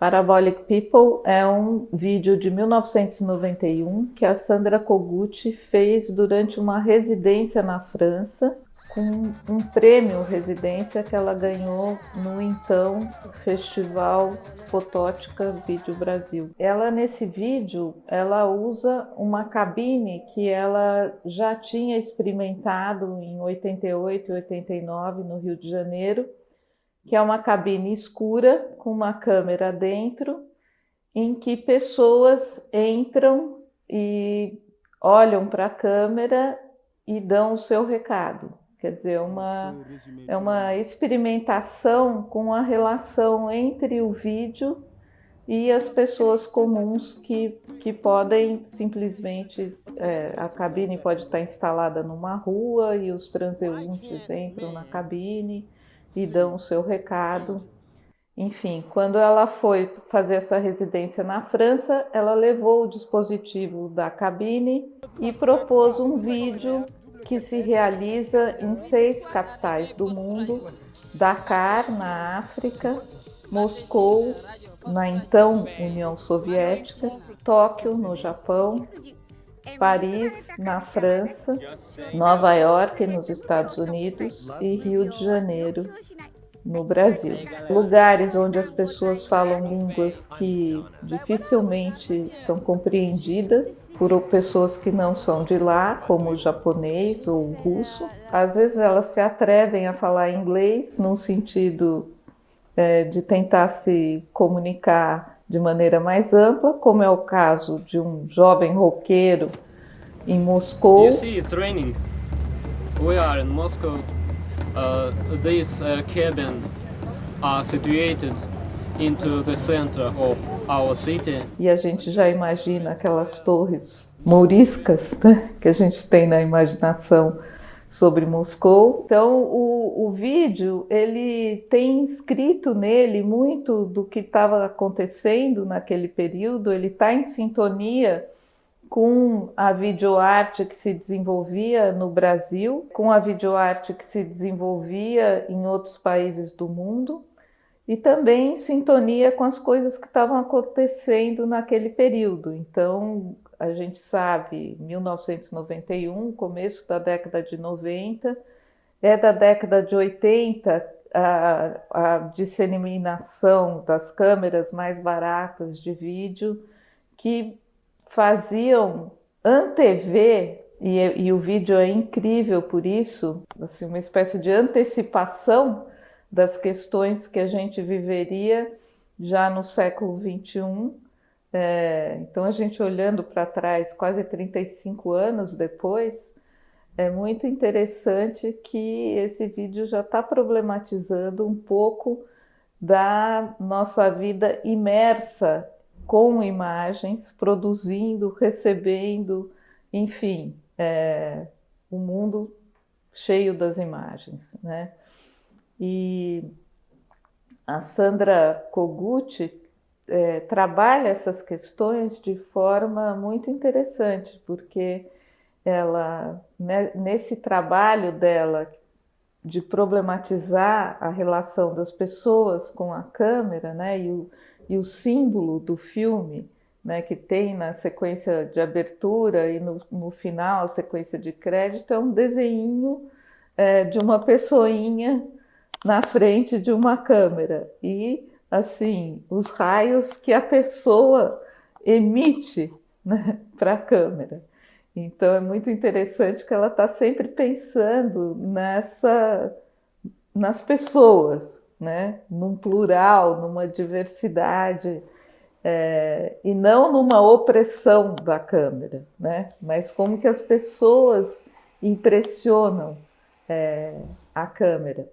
Parabolic People é um vídeo de 1991 que a Sandra Kogut fez durante uma residência na França, com um prêmio residência que ela ganhou no então Festival Fotótica Vídeo Brasil. Ela, nesse vídeo, ela usa uma cabine que ela já tinha experimentado em 88 e 89 no Rio de Janeiro, que é uma cabine escura com uma câmera dentro, em que pessoas entram e olham para a câmera e dão o seu recado. Quer dizer, é uma experimentação com a relação entre o vídeo e as pessoas comuns que podem simplesmente... a cabine pode estar instalada numa rua e os transeuntes entram na cabine e dão o seu recado. Enfim, quando ela foi fazer essa residência na França, ela levou o dispositivo da cabine e propôs um vídeo que se realiza em 6 capitais do mundo: Dakar, na África, Moscou, na então União Soviética, Tóquio, no Japão, Paris, na França, Nova York, nos Estados Unidos, e Rio de Janeiro, no Brasil. Lugares onde as pessoas falam línguas que dificilmente são compreendidas por pessoas que não são de lá, como o japonês ou o russo. Às vezes elas se atrevem a falar inglês, no sentido de tentar se comunicar de maneira mais ampla, como é o caso de um jovem roqueiro em Moscou. You see, it's raining. We are in Moscow. This cabin are situated into the center of our city. E a gente já imagina aquelas torres mouriscas, né, que a gente tem na imaginação sobre Moscou. Então, o vídeo, ele tem escrito nele muito do que estava acontecendo naquele período. Ele está em sintonia com a videoarte que se desenvolvia no Brasil, com a videoarte que se desenvolvia em outros países do mundo, e também em sintonia com as coisas que estavam acontecendo naquele período. Então, a gente sabe, 1991, começo da década de 90, da década de 80, a disseminação das câmeras mais baratas de vídeo, que faziam antever, e o vídeo é incrível por isso, assim, uma espécie de antecipação das questões que a gente viveria já no século XXI. Então, a gente olhando para trás, quase 35 anos depois, é muito interessante que esse vídeo já está problematizando um pouco da nossa vida imersa com imagens, produzindo, recebendo, enfim, o mundo cheio das imagens, né? E a Sandra Kogut trabalha essas questões de forma muito interessante, porque ela, né, nesse trabalho dela de problematizar a relação das pessoas com a câmera, né, e o símbolo do filme, né, que tem na sequência de abertura e no final a sequência de crédito, é um desenho de uma pessoinha na frente de uma câmera e, assim, os raios que a pessoa emite, né, para a câmera. Então é muito interessante que ela está sempre pensando nas pessoas, né? Num plural, numa diversidade, e não numa opressão da câmera, né? Mas como que as pessoas impressionam a câmera.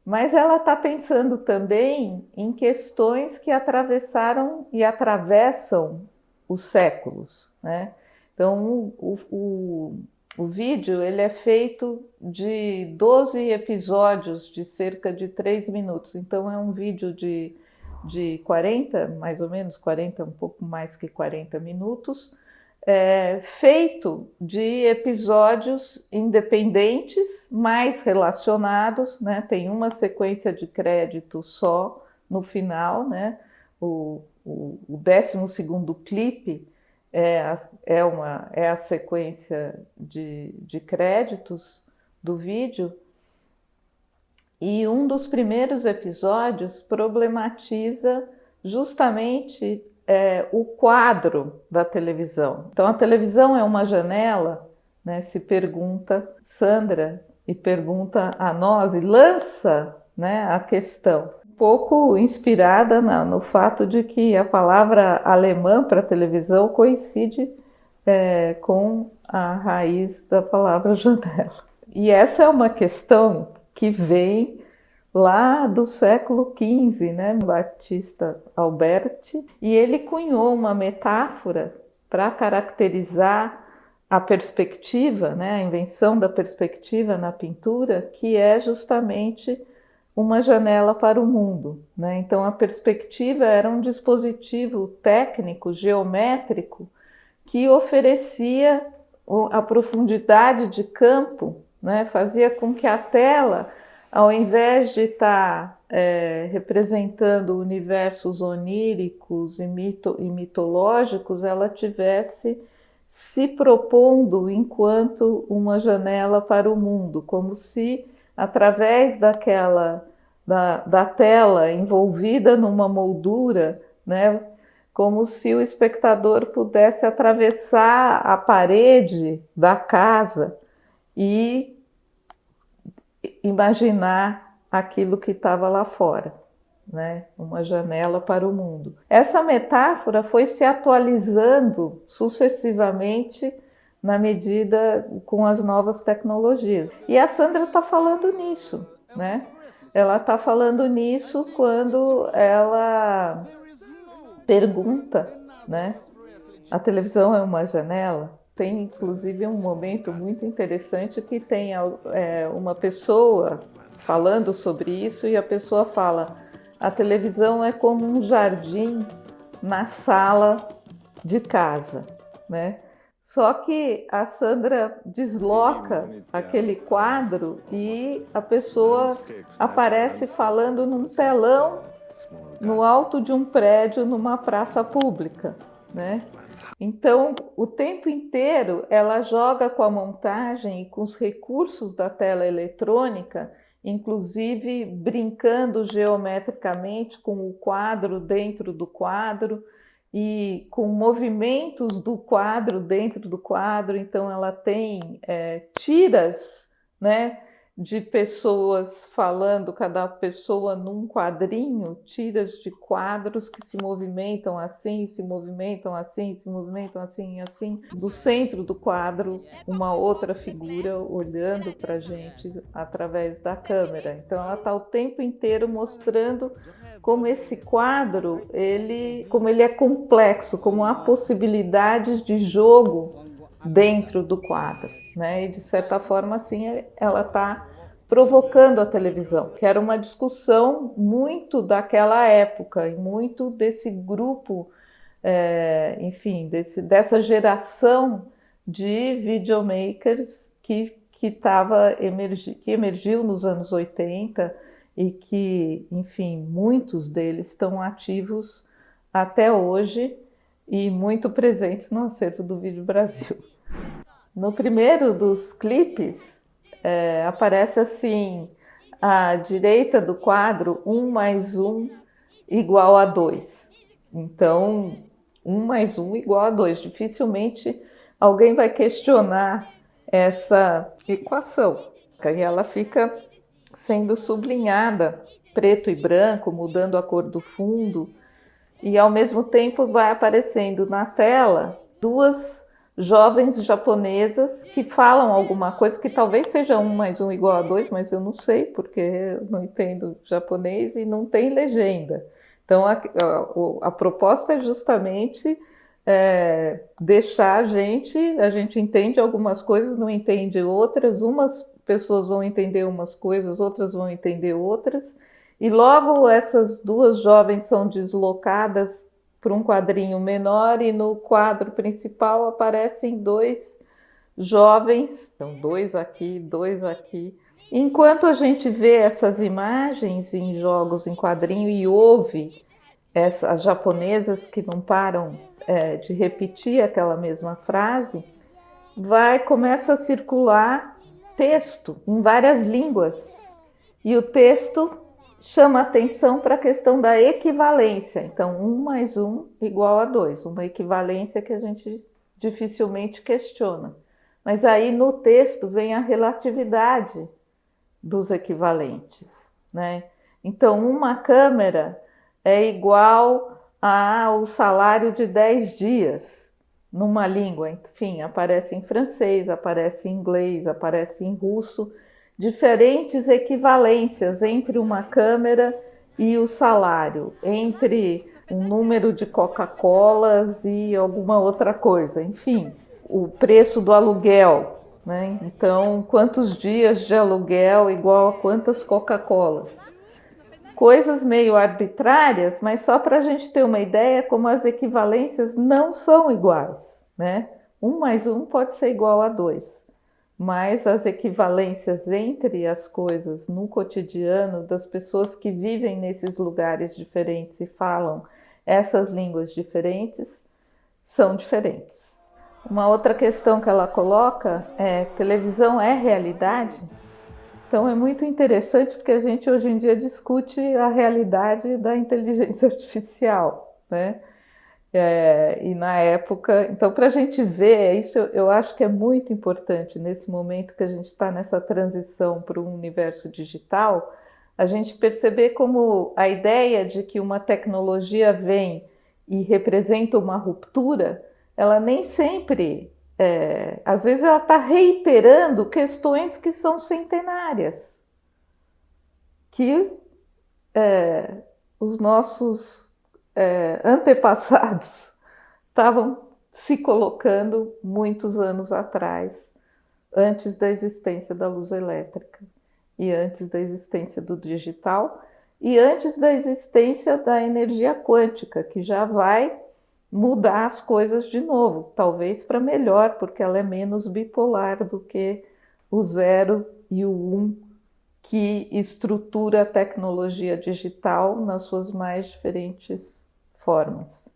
Mas ela está pensando também em questões que atravessaram e atravessam os séculos, né? Então, o vídeo ele é feito de 12 episódios de cerca de 3 minutos. Então, é um vídeo de 40, mais ou menos, 40, um pouco mais que 40 minutos, feito de episódios independentes, mais relacionados, né? Tem uma sequência de crédito só no final, né? O 12º clipe é a sequência de créditos do vídeo, e um dos primeiros episódios problematiza justamente o quadro da televisão. Então, a televisão é uma janela, né, se pergunta Sandra, e pergunta a nós, e lança, né, a questão. Um pouco inspirada no fato de que a palavra alemã para televisão coincide com a raiz da palavra janela. E essa é uma questão que vem lá do século XV, né, Batista Alberti, e ele cunhou uma metáfora para caracterizar a perspectiva, né, a invenção da perspectiva na pintura, que é justamente uma janela para o mundo, né? Então, a perspectiva era um dispositivo técnico, geométrico, que oferecia a profundidade de campo, né? Fazia com que a tela, ao invés de estar representando universos oníricos e mitológicos, ela tivesse se propondo enquanto uma janela para o mundo, como se através da tela envolvida numa moldura, né, como se o espectador pudesse atravessar a parede da casa e imaginar aquilo que estava lá fora, né? Uma janela para o mundo. Essa metáfora foi se atualizando sucessivamente na medida com as novas tecnologias. E a Sandra está falando nisso, né? Ela está falando nisso quando ela pergunta, né? A televisão é uma janela? Tem inclusive um momento muito interessante que tem uma pessoa falando sobre isso e a pessoa fala: a televisão é como um jardim na sala de casa, né? Só que a Sandra desloca aquele quadro e a pessoa aparece falando num telão no alto de um prédio numa praça pública, né? Então, o tempo inteiro ela joga com a montagem e com os recursos da tela eletrônica, inclusive brincando geometricamente com o quadro dentro do quadro e com movimentos do quadro dentro do quadro. Então ela tem tiras, né, de pessoas falando, cada pessoa num quadrinho, tiras de quadros que se movimentam assim, se movimentam assim, se movimentam assim e assim. Do centro do quadro, uma outra figura olhando para a gente através da câmera. Então ela está o tempo inteiro mostrando como esse quadro, como ele é complexo, como há possibilidades de jogo dentro do quadro, né? E de certa forma, assim, ela está provocando a televisão, que era uma discussão muito daquela época e muito desse grupo, enfim, dessa geração de videomakers que emergiu nos anos 80 e que, enfim, muitos deles estão ativos até hoje e muito presentes no acervo do Vídeo Brasil. No primeiro dos clipes, aparece assim, à direita do quadro, 1 mais 1 igual a 2. Então, 1 mais 1 igual a 2. Dificilmente alguém vai questionar essa equação. E ela fica sendo sublinhada, preto e branco, mudando a cor do fundo, e ao mesmo tempo vai aparecendo na tela duas jovens japonesas que falam alguma coisa que talvez seja 1 mais 1 igual a 2, mas eu não sei, porque eu não entendo japonês e não tem legenda. Então a proposta é justamente deixar a gente entende algumas coisas, não entende outras, umas pessoas vão entender umas coisas, outras vão entender outras, e logo essas duas jovens são deslocadas para um quadrinho menor e no quadro principal aparecem 2 jovens, então 2 aqui, 2 aqui. Enquanto a gente vê essas imagens em jogos em quadrinho e ouve as japonesas que não param de repetir aquela mesma frase, começa a circular texto em várias línguas. E o texto chama atenção para a questão da equivalência. Então, 1 mais 1 igual a 2. Uma equivalência que a gente dificilmente questiona. Mas aí no texto vem a relatividade dos equivalentes, né? Então, uma câmera é igual ao salário de 10 dias numa língua. Enfim, aparece em francês, aparece em inglês, aparece em russo. Diferentes equivalências entre uma câmera e o salário, entre um número de Coca-Colas e alguma outra coisa. Enfim, o preço do aluguel, né? Então, quantos dias de aluguel igual a quantas Coca-Colas? Coisas meio arbitrárias, mas só para a gente ter uma ideia como as equivalências não são iguais, né? 1 mais 1 pode ser igual a 2, mas as equivalências entre as coisas no cotidiano das pessoas que vivem nesses lugares diferentes e falam essas línguas diferentes são diferentes. Uma outra questão que ela coloca é: televisão é realidade? Então é muito interessante porque a gente hoje em dia discute a realidade da inteligência artificial, né? E na época, então para a gente ver, isso eu acho que é muito importante nesse momento que a gente está nessa transição para o universo digital, a gente perceber como a ideia de que uma tecnologia vem e representa uma ruptura, ela nem sempre... às vezes ela está reiterando questões que são centenárias, que os nossos antepassados estavam se colocando muitos anos atrás, antes da existência da luz elétrica, e antes da existência do digital, e antes da existência da energia quântica, que já vai mudar as coisas de novo, talvez para melhor, porque ela é menos bipolar do que o 0 e o 1, que estrutura a tecnologia digital nas suas mais diferentes formas.